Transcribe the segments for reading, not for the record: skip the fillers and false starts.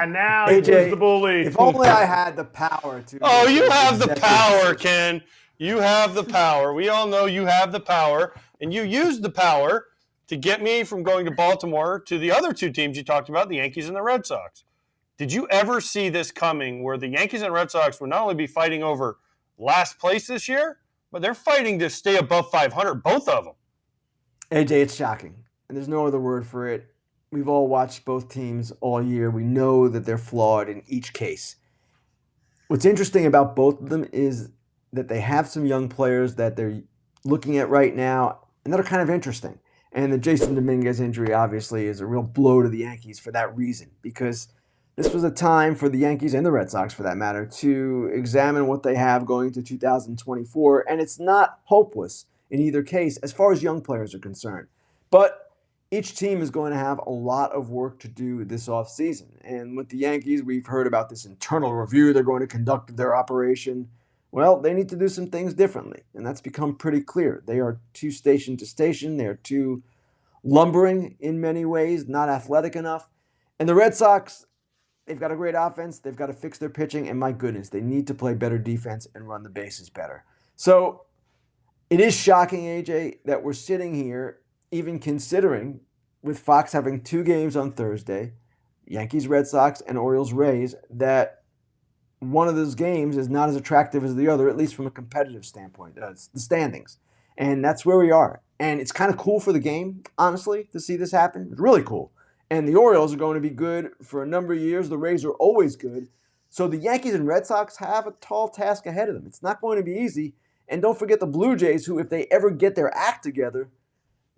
Now AJ, who's the bully? If only I had the power to. Oh, you have the power, Ken. You have the power. We all know you have the power, and you used the power to get me from going to Baltimore to the other two teams you talked about, the Yankees and the Red Sox. Did you ever see this coming where the Yankees and Red Sox would not only be fighting over last place this year, but they're fighting to stay above 500, both of them? AJ, it's shocking. And there's no other word for it. We've all watched both teams all year. We know that they're flawed in each case. What's interesting about both of them is that they have some young players that they're looking at right now, and that are kind of interesting. And the Jason Dominguez injury obviously is a real blow to the Yankees for that reason, because this was a time for the Yankees and the Red Sox, for that matter, to examine what they have going to 2024, and it's not hopeless in either case as far as young players are concerned. But each team is going to have a lot of work to do this offseason. And with the Yankees, we've heard about this internal review they're going to conduct of their operation. Well, they need to do some things differently, and that's become pretty clear. They are too station to station. They are too lumbering in many ways, not athletic enough. And the Red Sox, they've got a great offense. They've got to fix their pitching, and my goodness, they need to play better defense and run the bases better. So it is shocking, AJ, that we're sitting here even considering, with Fox having two games on Thursday, Yankees, Red Sox, and Orioles, Rays, that one of those games is not as attractive as the other, at least from a competitive standpoint. It's the standings. And that's where we are. And it's kind of cool for the game, honestly, to see this happen. It's really cool. And the Orioles are going to be good for a number of years. The Rays are always good. So the Yankees and Red Sox have a tall task ahead of them. It's not going to be easy. And don't forget the Blue Jays, who, if they ever get their act together,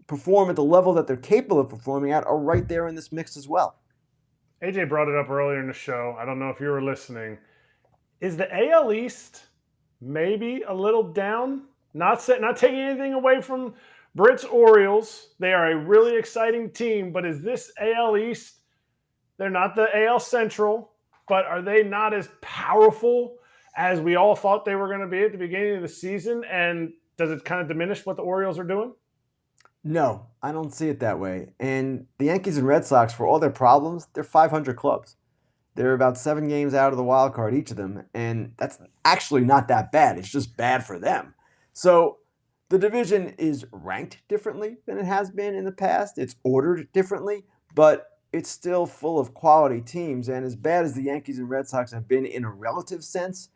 perform at the level that they're capable of performing at, are right there in this mix as well. AJ brought it up earlier in the show. I don't know if you were listening. Is the AL East maybe a little down? Not taking anything away from Britt's Orioles. They are a really exciting team, but is this AL East, they're not the AL Central, but are they not as powerful as we all thought they were going to be at the beginning of the season? And does it kind of diminish what the Orioles are doing? No, I don't see it that way. And the Yankees and Red Sox, for all their problems, they're 500 clubs. They're about 7 games out of the wild card, each of them, and that's actually not that bad. It's just bad for them. So the division is ranked differently than it has been in the past. It's ordered differently, but it's still full of quality teams. And as bad as the Yankees and Red Sox have been in a relative sense,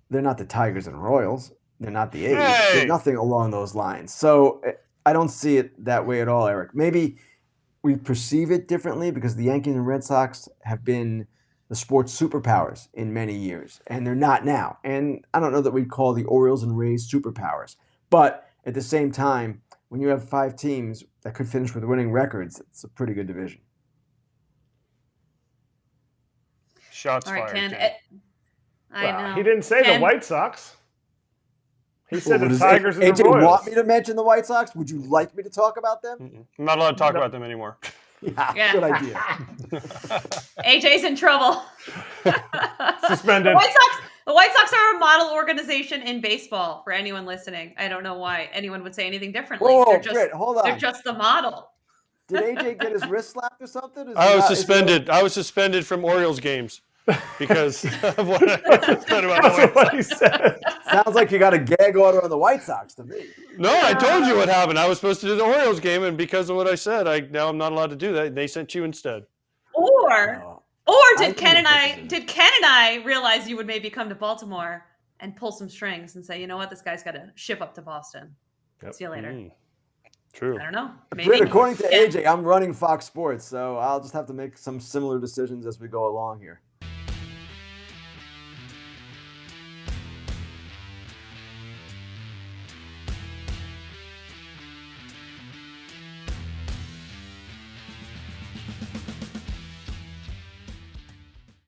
they're not the Tigers and Royals. They're not the A's. Hey! They're nothing along those lines. So I don't see it that way at all, Eric. Maybe we perceive it differently because the Yankees and Red Sox have been the sports superpowers in many years, and they're not now. And I don't know that we'd call the Orioles and Rays superpowers. But at the same time, when you have 5 teams that could finish with winning records, it's a pretty good division. Shots All right, fired. Ken. I know. He didn't say Ken, the White Sox. He said the does Tigers and the AJ Royals. want me to mention the White Sox? Would you like me to talk about them? I'm not allowed to talk about them anymore. Yeah. Good idea. AJ's in trouble. Suspended. The White Sox are a model organization in baseball, for anyone listening. I don't know why anyone would say anything differently. Whoa, Britt, hold on. They're just the model. Did AJ get his wrist slapped or something? I was suspended. I was suspended from Orioles games because of what I said about the White What he said. Sounds like you got a gag order on the White Sox to me. No, I told you what happened. I was supposed to do the Orioles game, and because of what I said, now I'm not allowed to do that. They sent you instead. Or did Ken and I realize you would maybe come to Baltimore and pull some strings and say, you know what, this guy's got to ship up to Boston. Yep. See you later. True. I don't know. Maybe. Britt, according to AJ, I'm running Fox Sports, so I'll just have to make some similar decisions as we go along here.